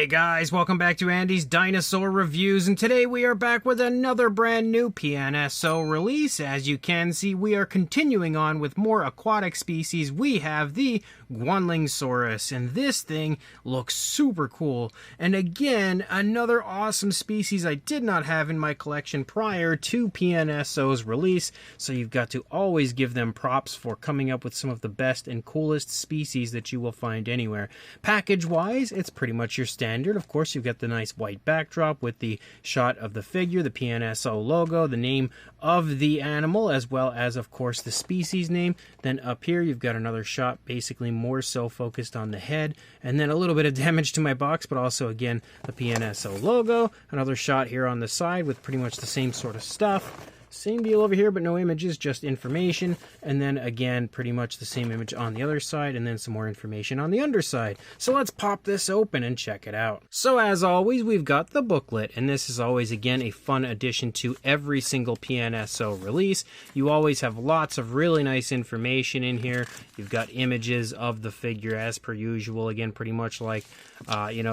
Hey guys, welcome back to Andy's Dinosaur Reviews, and today we are back with another brand new PNSO release. As you can see, we are continuing on with more aquatic species. We have the Guanlingsaurus, and this thing looks super cool. And again, another awesome species I did not have in my collection prior to PNSO's release, so you've got to always give them props for coming up with some of the best and coolest species that you will find anywhere. Package-wise, it's pretty much your standard. Of course, you've got the nice white backdrop with the shot of the figure, the PNSO logo, the name of the animal, as well as, of course, the species name. Then up here, you've got another shot, basically more so focused on the head, and then a little bit of damage to my box, but also, again, the PNSO logo. Another shot here on the side with pretty much the same sort of stuff. Same deal over here, but no images, just information. And then again, pretty much the same image on the other side, and then some more information on the underside. So let's pop this open and check it out. So as always, we've got the booklet, and this is always, again, a fun addition to every single PNSO release. You always have lots of really nice information in here. You've got images of the figure as per usual. Again, pretty much like,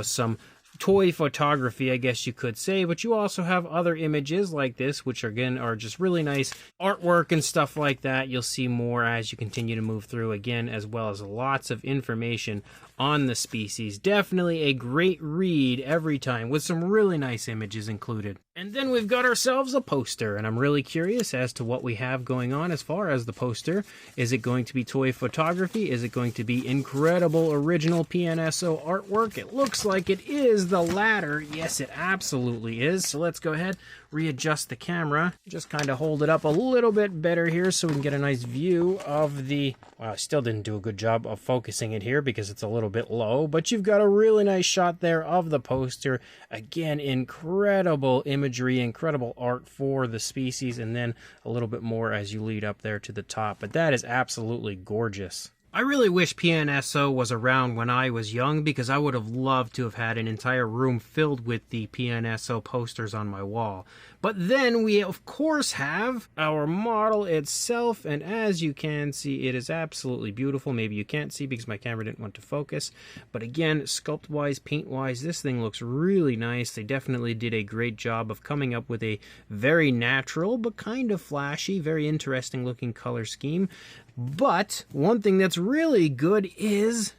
some toy photography, I guess you could say, but you also have other images like this, which again are just really nice artwork and stuff like that. You'll see more as you continue to move through, again, as well as lots of information on the species. Definitely a great read every time with some really nice images included. And then we've got ourselves a poster, and I'm really curious as to what we have going on as far as the poster. Is it going to be toy photography? Is it going to be incredible original PNSO artwork? It looks like it is the latter. Yes, it absolutely is. So let's go ahead, readjust the camera, just kind of hold it up a little bit better here so we can get a nice view of the... Wow, I still didn't do a good job of focusing it here because it's a little bit low, but you've got a really nice shot there of the poster. Again, incredible imagery, incredible art for the species, and then a little bit more as you lead up there to the top. But that is absolutely gorgeous. I really wish PNSO was around when I was young, because I would have loved to have had an entire room filled with the PNSO posters on my wall. But then we, of course, have our model itself, and as you can see, it is absolutely beautiful. Maybe you can't see because my camera didn't want to focus. But again, sculpt-wise, paint-wise, this thing looks really nice. They definitely did a great job of coming up with a very natural, but kind of flashy, very interesting-looking color scheme. But one thing that's really good is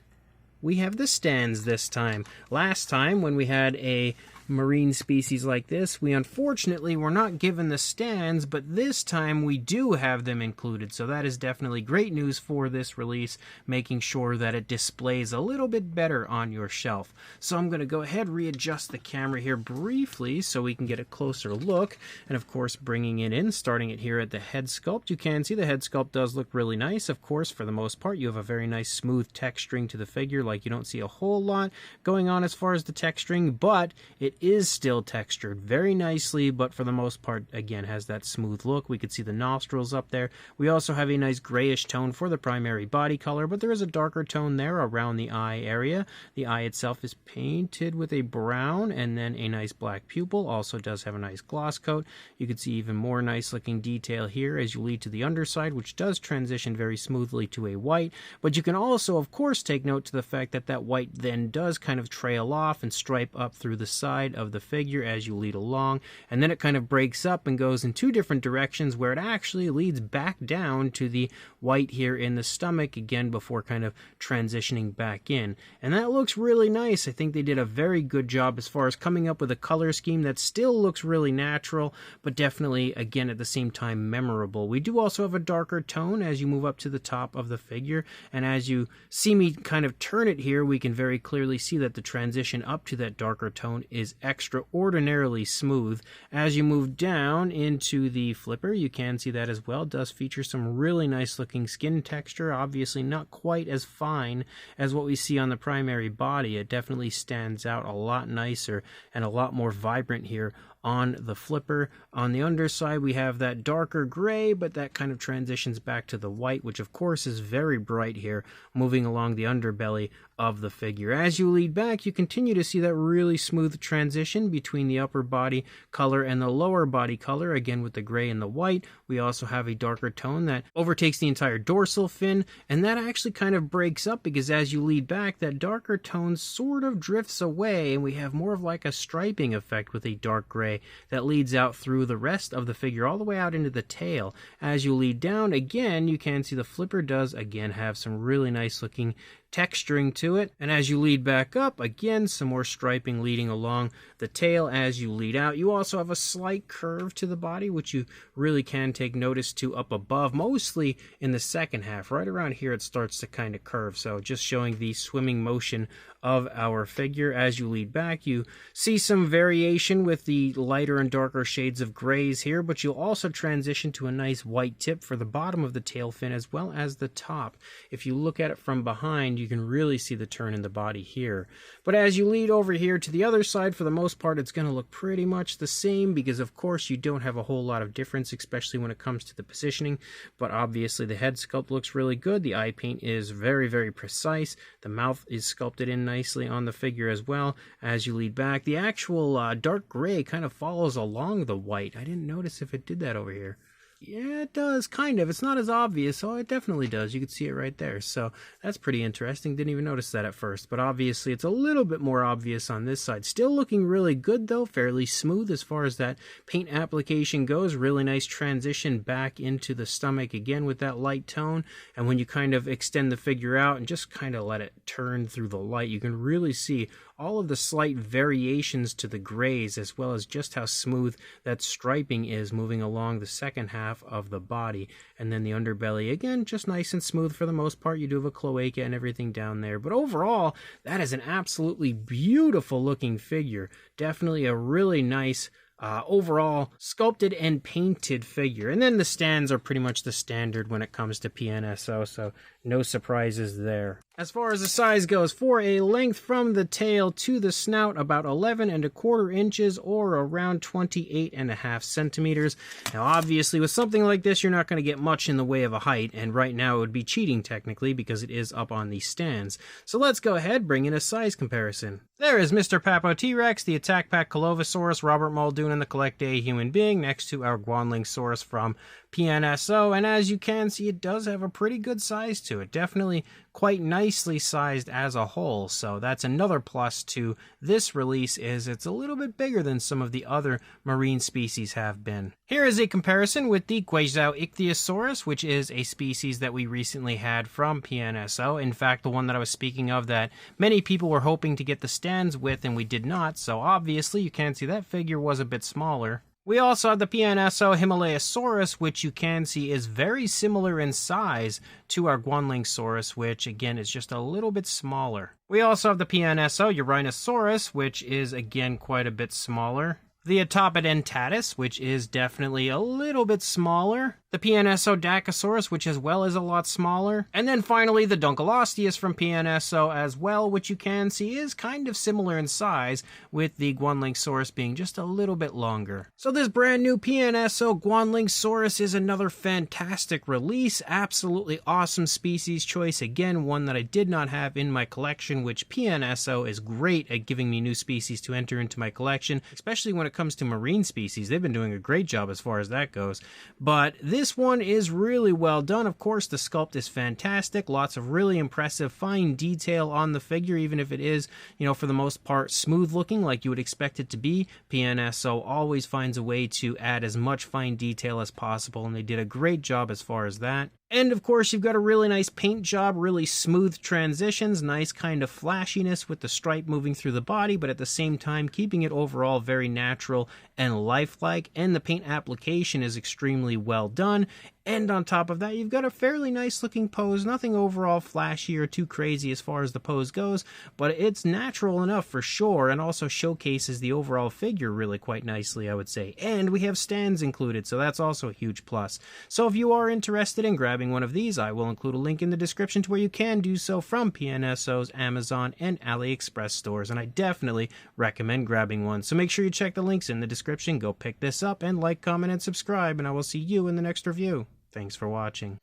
we have the stands this time. Last time, when we had a marine species like this, we unfortunately were not given the stands, but this time we do have them included. So that is definitely great news for this release, making sure that it displays a little bit better on your shelf. So I'm going to go ahead, readjust the camera here briefly so we can get a closer look. And of course, bringing it in, starting it here at the head sculpt. You can see the head sculpt does look really nice. Of course, for the most part, you have a very nice smooth texturing to the figure. Like, you don't see a whole lot going on as far as the texturing, but it is still textured very nicely, but for the most part, again, has that smooth look. We could see the nostrils up there. We also have a nice grayish tone for the primary body color, but there is a darker tone there around the eye area. The eye itself is painted with a brown and then a nice black pupil. Also does have a nice gloss coat. You can see even more nice looking detail here as you lead to the underside, which does transition very smoothly to a white. But you can also, of course, take note to the fact that that white then does kind of trail off and stripe up through the side of the figure as you lead along, and then it kind of breaks up and goes in two different directions where it actually leads back down to the white here in the stomach again before kind of transitioning back in. And that looks really nice. I think they did a very good job as far as coming up with a color scheme that still looks really natural, but definitely, again, at the same time, memorable. We do also have a darker tone as you move up to the top of the figure, and as you see me kind of turn it here, we can very clearly see that the transition up to that darker tone is extraordinarily smooth. As you move down into the flipper, you can see that as well. It does feature some really nice looking skin texture, obviously not quite as fine as what we see on the primary body. It definitely stands out a lot nicer and a lot more vibrant here on the flipper. On the underside, we have that darker gray, but that kind of transitions back to the white, which of course is very bright here, moving along the underbelly of the figure. As you lead back, you continue to see that really smooth transition between the upper body color and the lower body color, again with the gray and the white. We also have a darker tone that overtakes the entire dorsal fin, and that actually kind of breaks up because as you lead back, that darker tone sort of drifts away, and we have more of like a striping effect with a dark gray that leads out through the rest of the figure all the way out into the tail. As you lead down, again, you can see the flipper does again have some really nice looking texturing to it, and as you lead back up, again some more striping leading along the tail. As you lead out, you also have a slight curve to the body, which you really can take notice to up above, mostly in the second half. Right around here it starts to kind of curve, so just showing the swimming motion of our figure. As you lead back, you see some variation with the lighter and darker shades of grays here, but you'll also transition to a nice white tip for the bottom of the tail fin as well as the top. If you look at it from behind, you can really see the turn in the body here. But as you lead over here to the other side, for the most part, it's going to look pretty much the same because, of course, you don't have a whole lot of difference, especially when it comes to the positioning. But obviously, the head sculpt looks really good. The eye paint is very, very precise. The mouth is sculpted in nicely on the figure as well. As you lead back, the actual dark gray kind of follows along the white. I didn't notice if it did that over here. Yeah, it does, kind of. It's not as obvious. Oh, it definitely does. You can see it right there. So that's pretty interesting. Didn't even notice that at first. But obviously, it's a little bit more obvious on this side. Still looking really good, though. Fairly smooth as far as that paint application goes. Really nice transition back into the stomach again with that light tone. And when you kind of extend the figure out and just kind of let it turn through the light, you can really see all of the slight variations to the grays, as well as just how smooth that striping is moving along the second half of the body. And then the underbelly, again, just nice and smooth for the most part. You do have a cloaca and everything down there. But overall, that is an absolutely beautiful looking figure. Definitely a really nice overall sculpted and painted figure. And then the stands are pretty much the standard when it comes to PNSO, so no surprises there. As far as the size goes, for a length from the tail to the snout, about 11¼ inches or around 28½ centimeters. Now, obviously, with something like this, you're not going to get much in the way of a height, and right now it would be cheating technically because it is up on these stands. So let's go ahead, bring in a size comparison. There is Mr. Papo T-Rex, the Attack Pack Colovosaurus, Robert Muldoon, and the Collect A Human Being next to our Guanlingsaurus from PNSO, and as you can see, it does have a pretty good size to it. Definitely quite nicely sized as a whole, so that's another plus to this release, is it's a little bit bigger than some of the other marine species have been. Here is a comparison with the Ichthyosaurus, which is a species that we recently had from PNSO. In fact, the one that I was speaking of that many people were hoping to get the stands with, and we did not, so obviously you can see that figure was a bit smaller. We also have the PNSO Himalayasaurus, which you can see is very similar in size to our Guanlingsaurus, which again is just a little bit smaller. We also have the PNSO Urinosaurus, which is again quite a bit smaller. The Atopodentatus, which is definitely a little bit smaller. The PNSO Dacosaurus, which as well is a lot smaller. And then finally the Dunkleosteus from PNSO as well, which you can see is kind of similar in size, with the Guanlingsaurus being just a little bit longer. So this brand new PNSO Guanlingsaurus is another fantastic release. Absolutely awesome species choice. Again, one that I did not have in my collection, which PNSO is great at giving me new species to enter into my collection, especially when it comes to marine species. They've been doing a great job as far as that goes. But this one is really well done. Of course, the sculpt is fantastic. Lots of really impressive fine detail on the figure, even if it is, for the most part, smooth looking like you would expect it to be. PNSO always finds a way to add as much fine detail as possible, and they did a great job as far as that. And of course, you've got a really nice paint job, really smooth transitions, nice kind of flashiness with the stripe moving through the body, but at the same time keeping it overall very natural and lifelike. And the paint application is extremely well done. And on top of that, you've got a fairly nice looking pose, nothing overall flashy or too crazy as far as the pose goes, but it's natural enough for sure, and also showcases the overall figure really quite nicely, I would say. And we have stands included, so that's also a huge plus. So if you are interested in grabbing one of these, I will include a link in the description to where you can do so from PNSO's Amazon and Aliexpress stores, and I definitely recommend grabbing one. So make sure you check the links in the description, go pick this up, and like, comment, and subscribe, and I will see you in the next review. Thanks for watching.